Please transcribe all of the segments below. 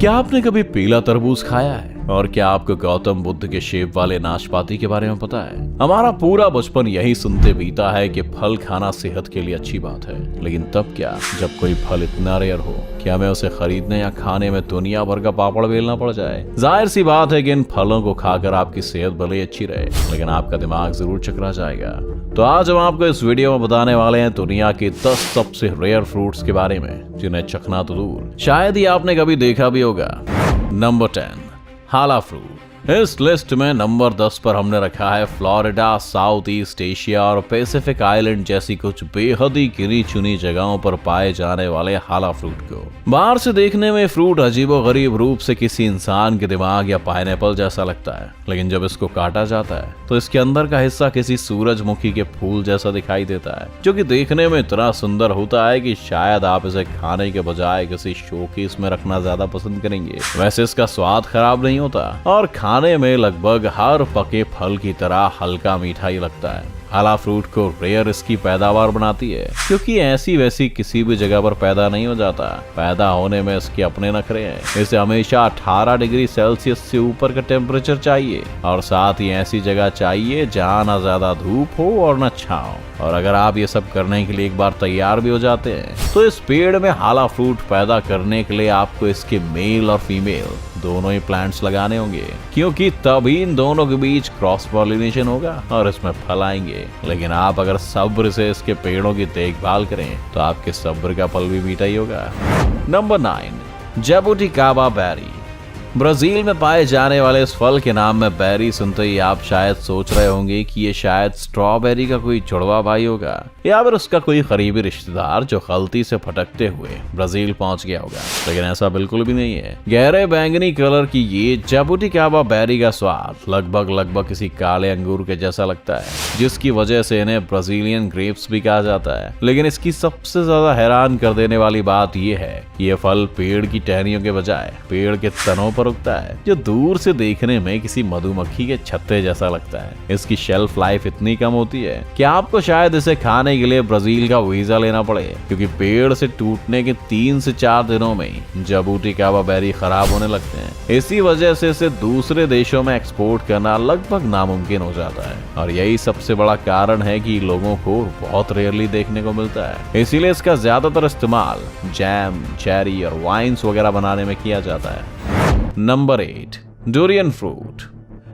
क्या आपने कभी पीला तरबूज खाया है? और क्या आपको गौतम बुद्ध के शेप वाले नाशपाती के बारे में पता है? हमारा पूरा बचपन यही सुनते बीता है कि फल खाना सेहत के लिए अच्छी बात है, लेकिन तब क्या जब कोई फल इतना रेयर हो, क्या हमें उसे खरीदने या खाने में दुनिया भर का पापड़ बेलना पड़ जाए? जाहिर सी बात है कि इन फलों को खाकर आपकी सेहत भले ही अच्छी रहे, लेकिन आपका दिमाग जरूर चकरा जाएगा। तो आज हम आपको इस वीडियो में बताने वाले हैं दुनिया के 10 सबसे रेयर फ्रूट्स के बारे में, जिन्हें चखना तो दूर शायद ही आपने कभी देखा भी होगा। नंबर 10, हाला फ्रूट। इस लिस्ट में नंबर 10 पर हमने रखा है फ्लोरिडा, साउथ ईस्ट एशिया और पैसिफिक आइलैंड जैसी कुछ बेहद ही गिनी चुनी जगहों पर पाए जाने वाले हाला फ्रूट को। बाहर से देखने में फ्रूट अजीबोगरीब रूप से किसी इंसान के दिमाग या पाइनएप्पल जैसा लगता है, लेकिन जब इसको काटा जाता है तो इसके अंदर का हिस्सा किसी सूरजमुखी के फूल जैसा दिखाई देता है, जो कि देखने में इतना सुंदर होता है कि शायद आप इसे खाने के बजाय किसी शोकेस में रखना ज्यादा पसंद करेंगे। वैसे इसका स्वाद खराब नहीं होता और खाने में लगभग हर पके फल की तरह हल्का मीठा ही लगता है। हाला फ्रूट को रेयर इसकी पैदावार बनाती है, क्योंकि ऐसी वैसी किसी भी जगह पर पैदा नहीं हो जाता। पैदा होने में इसके अपने नखरे हैं। इसे हमेशा 18 डिग्री सेल्सियस से ऊपर का टेम्परेचर चाहिए और साथ ही ऐसी जगह चाहिए जहाँ न ज्यादा धूप हो और न छांव। और अगर आप ये सब करने के लिए एक बार तैयार भी हो जाते हैं तो इस पेड़ में हाला फ्रूट पैदा करने के लिए आपको इसके मेल और फीमेल दोनों ही प्लांट्स लगाने होंगे, क्योंकि तभी इन दोनों के बीच क्रॉस पॉलिनेशन होगा और इसमें फल आएंगे। लेकिन आप अगर सब्र से इसके पेड़ों की देखभाल करें तो आपके सब्र का फल भी मीठा ही होगा। Number 9, जबुटिकाबा berry. ब्राजील में पाए जाने वाले इस फल के नाम में बेरी सुनते ही आप शायद सोच रहे होंगे कि ये शायद स्ट्रॉबेरी का कोई जुड़वा भाई होगा या फिर उसका कोई करीबी रिश्तेदार जो गलती से फटकते हुए ब्राजील पहुंच गया होगा, लेकिन ऐसा बिल्कुल भी नहीं है। गहरे बैंगनी कलर की ये जबुटिकाबा बेरी का स्वाद लगभग किसी काले अंगूर के जैसा लगता है, जिसकी वजह से इन्हें ब्राजीलियन ग्रेप्स भी कहा जाता है। लेकिन इसकी सबसे ज्यादा हैरान कर देने वाली बात यह है कि ये फल पेड़ की टहनियों के बजाय पेड़ के तनों पर उगता है, जो दूर से देखने में किसी मधुमक्खी के छत्ते जैसा लगता है। इसकी शेल्फ लाइफ इतनी कम होती है कि आपको शायद इसे खाने के लिए ब्राजील का वीजा लेना पड़े, क्योंकि पेड़ से टूटने के 3 से 4 दिनों में ही जबुटिकाबा बेरी खराब होने लगते हैं। इसी वजह से इसे दूसरे देशों में एक्सपोर्ट करना लगभग नामुमकिन हो जाता है, और यही सबसे बड़ा कारण है कि लोगों को बहुत रेयरली देखने को मिलता है। इसीलिए इसका ज्यादातर इस्तेमाल जैम, चेरी और वाइन्स वगैरह बनाने में किया जाता है। Number 8, durian fruit.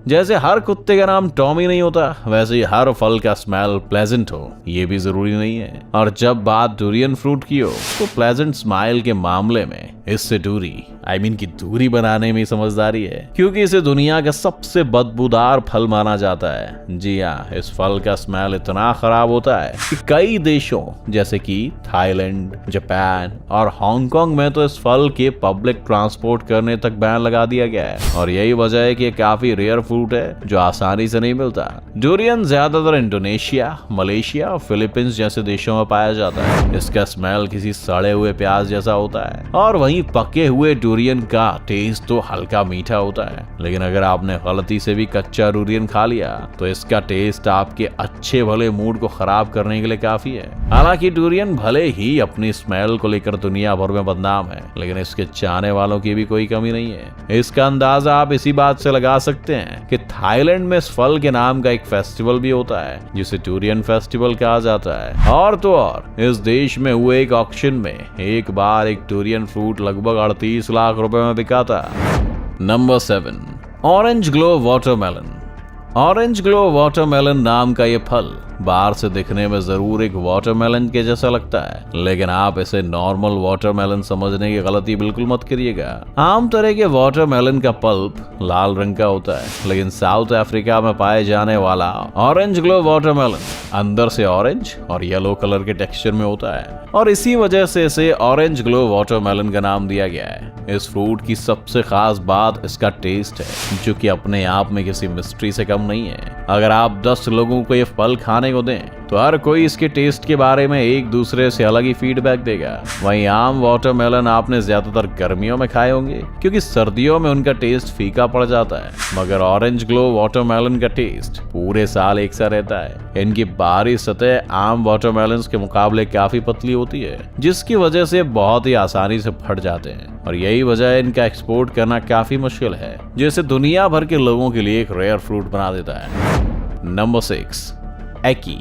जैसे हर कुत्ते का नाम टॉमी नहीं होता, वैसे ही हर फल का स्मेल प्लेजेंट हो ये भी जरूरी नहीं है। और जब बात डुरियन फ्रूट की हो तो प्लेजेंट स्माइल के मामले में इससे दूरी की दूरी बनाने में समझदारी है, क्योंकि इसे दुनिया का सबसे बदबूदार फल माना जाता है। जी हाँ, इस फल का स्मेल इतना खराब होता है कि कई देशों जैसे कि थाईलैंड, जापान और हांगकांग में तो इस फल के पब्लिक ट्रांसपोर्ट करने तक बैन लगा दिया गया है। और यही वजह है कि ये काफी रेयर फ्रूट है जो आसानी से नहीं मिलता। डुरियन ज्यादातर इंडोनेशिया, मलेशिया और फिलीपींस जैसे देशों में पाया जाता है। इसका स्मेल किसी सड़े हुए प्याज जैसा होता है, और वहीं पके हुए डुरियन का टेस्ट तो हल्का मीठा होता है। लेकिन अगर आपने गलती से भी कच्चा डुरियन खा लिया तो इसका टेस्ट आपके अच्छे भले मूड को खराब करने के लिए काफी है। हालांकि डुरियन भले ही अपनी स्मेल को लेकर दुनिया भर में बदनाम है, लेकिन इसके चाहने वालों की भी कोई कमी नहीं है। इसका अंदाजा आप इसी बात से लगा सकते हैं कि थाईलैंड में इस फल के नाम का एक फेस्टिवल भी होता है जिसे डुरियन फेस्टिवल कहा जाता है। और तो और इस देश में हुए एक ऑक्शन में एक बार एक डुरियन फ्रूट लगभग 38 लाख रुपए में बिका था। Number 7, orange glow watermelon. Orange glow watermelon नाम का ये फल बाहर से दिखने में जरूर एक वाटरमेलन के जैसा लगता है, लेकिन आप इसे नॉर्मल वाटरमेलन समझने की गलती बिल्कुल मत करिएगा। आम तरह के वाटरमेलन का पल्प लाल रंग का होता है, लेकिन साउथ अफ्रीका में पाए जाने वाला ऑरेंज ग्लो वाटरमेलन अंदर से ऑरेंज और येलो कलर के टेक्सचर में होता है, और इसी वजह से इसे ऑरेंज ग्लो वाटरमेलन का नाम दिया गया है। इस फ्रूट की सबसे खास बात इसका टेस्ट है, जो कि अपने आप में किसी मिस्ट्री से कम नहीं है। अगर आप 10 लोगों को ये फल खाने खाने को दें तो हर कोई इसके टेस्ट के बारे में एक दूसरे से अलग ही फीडबैक देगा। वहीं आम वाटरमेलन आपने ज्यादातर गर्मियों में खाए होंगे क्योंकि सर्दियों में उनका टेस्ट फीका पड़ जाता है, मगर ऑरेंज ग्लो वाटरमेलन का टेस्ट पूरे साल एक सा रहता है। इनकी बाहरी सतह आम वाटरमेलन के मुकाबले काफी पतली होती है, जिसकी वजह से बहुत ही आसानी से फट जाते हैं और यही वजह है इनका एक्सपोर्ट करना काफी मुश्किल है, जिसे दुनिया भर के लोगों के लिए एक रेयर फ्रूट बना देता है। नंबर 6, एकी।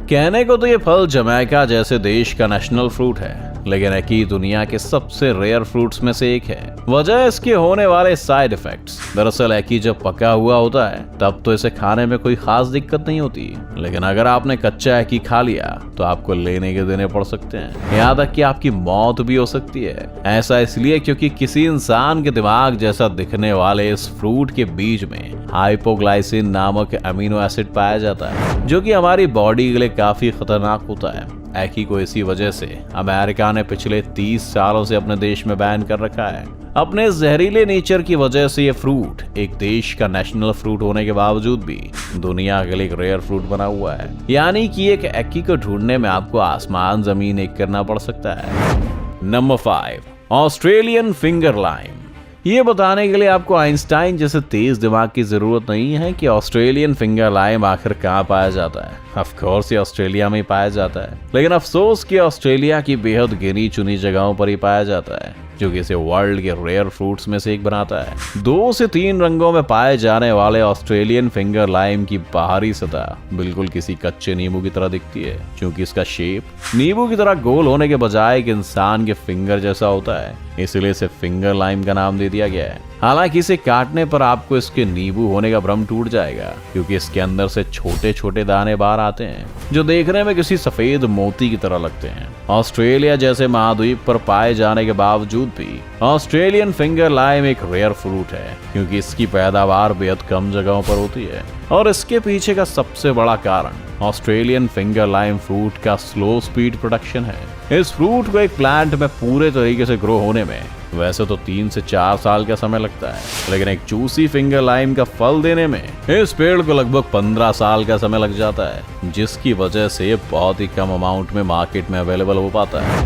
कहने को तो ये फल जमैका जैसे देश का नेशनल फ्रूट है, लेकिन एकी दुनिया के सबसे रेयर फ्रूट्स में से एक है। वजह इसके होने वाले साइड इफेक्ट्स। दरअसल एकी जब पका हुआ होता है तब तो इसे खाने में कोई खास दिक्कत नहीं होती, लेकिन अगर आपने कच्चा एकी खा लिया तो आपको लेने के देने पड़ सकते हैं, यहाँ तक कि आपकी मौत भी हो सकती है। ऐसा इसलिए क्योंकि किसी इंसान के दिमाग जैसा दिखने वाले इस फ्रूट के बीज में हाइपोग्लाइसिन नामक अमीनो एसिड पाया जाता है, जो कि हमारी बॉडी के लिए काफी खतरनाक होता है। एकी को इसी वजह से अमेरिका ने पिछले 30 सालों से अपने देश में बैन कर रखा है। अपने जहरीले नेचर की वजह से ये फ्रूट एक देश का नेशनल फ्रूट होने के बावजूद भी दुनिया के लिए एक रेयर फ्रूट बना हुआ है, यानी कि एक एकी को ढूंढने में आपको आसमान जमीन एक करना पड़ सकता है। Number 5, Australian finger lime. ये बताने के लिए आपको आइंस्टाइन जैसे तेज दिमाग की जरूरत नहीं है कि ऑस्ट्रेलियन फिंगर लाइम आखिर कहाँ पाया जाता है। ऑफ कोर्स ये ऑस्ट्रेलिया में ही पाया जाता है, लेकिन अफसोस कि ऑस्ट्रेलिया की बेहद गिनी चुनी जगहों पर ही पाया जाता है, जो कि इसे वर्ल्ड के रेयर फ्रूट्स में से एक बनाता है। 2 से 3 रंगों में पाए जाने वाले ऑस्ट्रेलियन फिंगर लाइम की बाहरी सतह बिल्कुल किसी कच्चे नींबू की तरह दिखती है, क्योंकि इसका शेप नींबू की तरह गोल होने के बजाय एक इंसान के फिंगर जैसा होता है, इसलिए इसे फिंगर लाइम का नाम दे दिया गया है। हालांकि इसे काटने पर आपको इसके नींबू होने का भ्रम टूट जाएगा, क्योंकि इसके अंदर से छोटे छोटे दाने बाहर आते हैं जो देखने में किसी सफेद मोती की तरह लगते हैं। ऑस्ट्रेलिया जैसे महाद्वीप पर पाए जाने के बावजूद भी ऑस्ट्रेलियन फिंगर लाइम एक रेयर फ्रूट है, क्योंकि इसकी पैदावार बेहद कम जगहों पर होती है। और इसके पीछे का सबसे बड़ा कारण ऑस्ट्रेलियन फिंगर लाइम फ्रूट का स्लो स्पीड प्रोडक्शन है। इस फ्रूट को एक प्लांट में पूरे तरीके से ग्रो होने में वैसे तो 3 से 4 साल का समय लगता है, लेकिन एक जूसी फिंगर लाइम का फल देने में इस पेड़ को लगभग 15 साल का समय लग जाता है, जिसकी वजह से ये बहुत ही कम अमाउंट में मार्केट में अवेलेबल हो पाता है।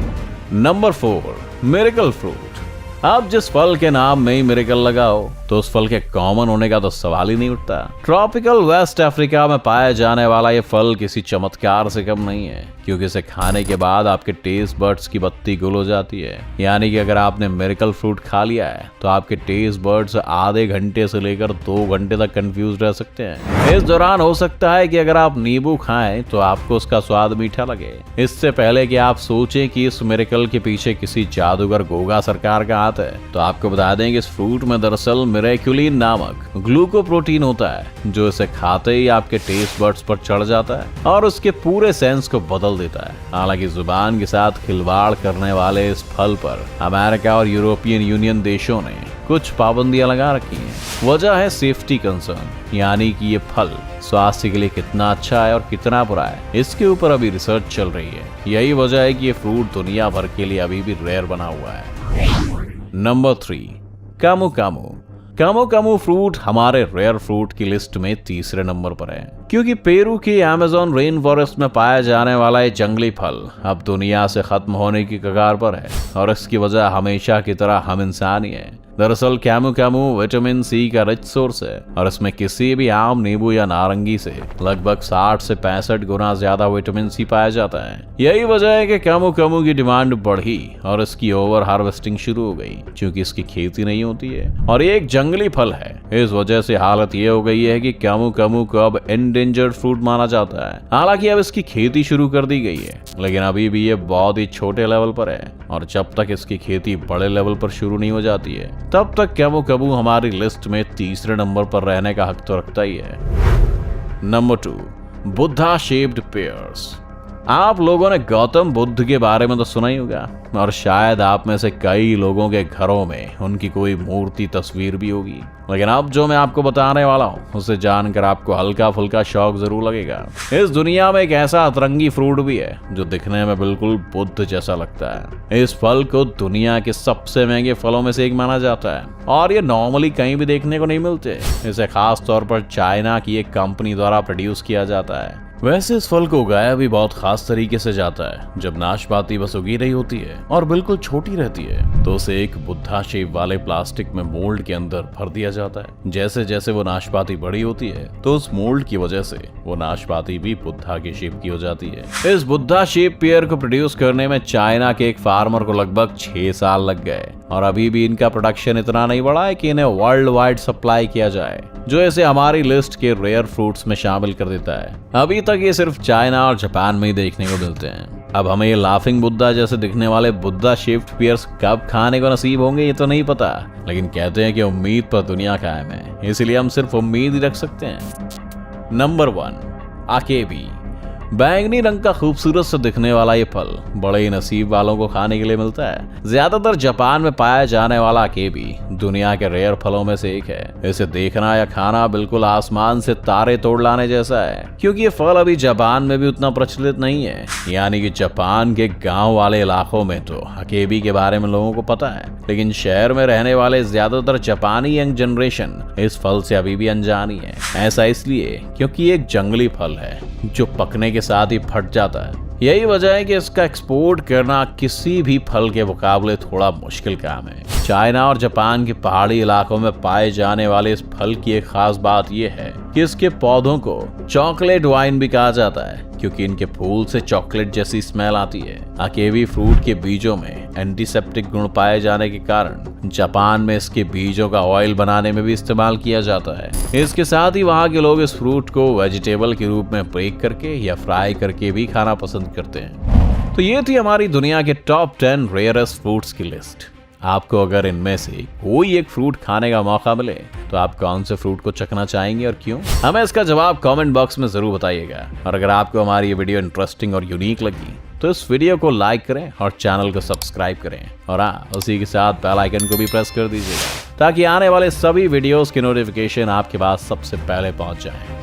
Number 4, miracle fruit. अब जिस फल के नाम में ही मिरेकल लगा हो तो उस फल के कॉमन होने का तो सवाल ही नहीं उठता। ट्रॉपिकल वेस्ट अफ्रीका में पाया जाने वाला ये फल किसी चमत्कार से कम नहीं है, क्योंकि इसे खाने के बाद आपके टेस्ट बर्ड्स की बत्ती गुल हो जाती है। यानी कि अगर आपने मिरेकल फ्रूट खा लिया है तो आपके टेस्ट बर्ड्स आधे घंटे से लेकर 2 घंटे तक कंफ्यूज रह सकते हैं। इस दौरान हो सकता है कि अगर आप नींबू खाएं तो आपको उसका स्वाद मीठा लगे। इससे पहले कि आप सोचें कि इस मिरेकल के पीछे किसी जादूगर गोगा सरकार का हाथ है, तो आपको बता दें कि इस फ्रूट में दरअसल मिरेक्युलिन नामक ग्लूकोप्रोटीन होता है, जो इसे खाते ही आपके टेस्ट बर्ड्स पर चढ़ जाता है और उसके पूरे सेंस को बदल देता है। हालांकि जुबान के साथ खिलवाड़ करने वाले इस फल पर अमेरिका और यूरोपियन यूनियन देशों ने कुछ पाबंदियां लगा रखी हैं। वजह है सेफ्टी कंसर्न, यानी कि ये फल स्वास्थ्य के लिए कितना अच्छा है और कितना बुरा है, इसके ऊपर अभी रिसर्च चल रही है। यही वजह है कि ये फ्रूट दुनिया भर के लिए अभी भी रेयर बना हुआ है। Number 3, Camus Camus. Camus Camus fruit हमारे रेयर फ्रूट की लिस्ट में 3रे नंबर पर है, क्योंकि पेरू की अमेज़न रेन फॉरेस्ट में पाया जाने वाला ये जंगली फल अब दुनिया से खत्म होने की कगार पर है, और इसकी वजह हमेशा की तरह हम इंसान ही है। दरअसल कामू कामू विटामिन सी का रिच सोर्स है, और इसमें किसी भी आम, नींबू या नारंगी से लगभग 60 से 65 गुना ज्यादा विटामिन सी पाया जाता है। यही वजह है कि कामू कामू की डिमांड बढ़ी और इसकी ओवर हार्वेस्टिंग शुरू हो गई, क्योंकि इसकी खेती नहीं होती है और ये एक जंगली फल है। इस वजह से हालत ये हो गई है कि कामू कामू को अब एंडेंजर्ड फ्रूट माना जाता है। हालांकि अब इसकी खेती शुरू कर दी गई है, लेकिन अभी भी ये बहुत ही छोटे लेवल पर है, और जब तक इसकी खेती बड़े लेवल पर शुरू नहीं हो जाती है तब तक कामू कामू हमारी लिस्ट में 3रे नंबर पर रहने का हक तो रखता ही है। Number 2, Buddha shaped pairs. आप लोगों ने गौतम बुद्ध के बारे में तो सुना ही होगा, और शायद आप में से कई लोगों के घरों में उनकी कोई मूर्ति तस्वीर भी होगी। लेकिन अब जो मैं आपको बताने वाला हूँ उसे जानकर आपको हल्का फुल्का शौक जरूर लगेगा। इस दुनिया में एक ऐसा अतरंगी फ्रूट भी है जो दिखने में बिल्कुल बुद्ध जैसा लगता है। इस फल को दुनिया के सबसे महंगे फलों में से एक माना जाता है, और ये नॉर्मली कहीं भी देखने को नहीं मिलते। इसे खास तौर पर चाइना की एक कंपनी द्वारा प्रोड्यूस किया जाता है। वैसे इस फल को उगाया भी बहुत खास तरीके से जाता है। जब नाशपाती बस उगी रही होती है और बिल्कुल छोटी रहती है तो उसे एक बुद्धा शेप वाले प्लास्टिक में मोल्ड के अंदर भर दिया जाता है। जैसे जैसे वो नाशपाती बड़ी होती है तो उस मोल्ड की वजह से वो नाशपाती भी बुद्धा की शेप की हो जाती है। इस बुद्धा शेप पेयर को प्रोड्यूस करने में चाइना के एक फार्मर को लगभग 6 साल लग गए और अभी भी इनका प्रोडक्शन इतना नहीं बढ़ा है कि इन्हें वर्ल्ड वाइड सप्लाई किया जाए, जो इसे हमारी लिस्ट के रेयर फ्रूट्स में शामिल कर देता है। अभी तक ये सिर्फ चाइना और जापान में ही देखने को मिलते हैं। अब हमें ये लाफिंग बुद्धा जैसे दिखने वाले बुद्धा शेप्ड पियर्स कब खाने को नसीब होंगे ये तो नहीं पता, लेकिन कहते हैं कि उम्मीद पर दुनिया कायम है, इसलिए हम सिर्फ उम्मीद ही रख सकते हैं। नंबर 1, आकेबी। बैंगनी रंग का खूबसूरत से दिखने वाला ये फल बड़े ही नसीब वालों को खाने के लिए मिलता है। ज्यादातर जापान में पाया जाने वाला अकेबी दुनिया के रेयर फलों में से एक है। इसे देखना या खाना बिल्कुल आसमान से तारे तोड़ लाने जैसा है, क्योंकि ये फल अभी जापान में भी उतना प्रचलित नहीं है। यानी कि जापान के गांव वाले इलाकों में तो अकेबी के बारे में लोगों को पता है, लेकिन शहर में रहने वाले ज्यादातर जापानी यंग जनरेशन इस फल से अभी भी अनजानी है। ऐसा इसलिए क्योंकि ये एक जंगली फल है जो पकने के साथ ही फट जाता है। यही वजह है कि इसका एक्सपोर्ट करना किसी भी फल के मुकाबले थोड़ा मुश्किल काम है। चाइना और जापान के पहाड़ी इलाकों में पाए जाने वाले इस फल की एक खास बात यह है कि इसके पौधों को चॉकलेट वाइन भी कहा जाता है, क्योंकि इनके फूल से चॉकलेट जैसी स्मेल आती है। अकेवी फ्रूट के बीजों में एंटीसेप्टिक गुण पाए जाने के कारण जापान में इसके बीजों का ऑयल बनाने में भी इस्तेमाल किया जाता है। इसके साथ ही वहाँ के लोग इस फ्रूट को वेजिटेबल के रूप में बेक करके या फ्राई करके भी खाना पसंद करते हैं। तो ये थी हमारी दुनिया के टॉप 10 रेयरेस्ट फ्रूट्स की लिस्ट। आपको अगर इनमें से कोई एक फ्रूट खाने का मौका मिले तो आप कौन से फ्रूट को चखना चाहेंगे और क्यों? हमें इसका जवाब कमेंट बॉक्स में जरूर बताइएगा। और अगर आपको हमारी ये वीडियो इंटरेस्टिंग और यूनिक लगी तो इस वीडियो को लाइक करें और चैनल को सब्सक्राइब करें, और हाँ, उसी के साथ बेल आइकन को भी प्रेस कर दीजिएगा ताकि आने वाले सभी वीडियोस की नोटिफिकेशन आपके पास सबसे पहले पहुंच जाए।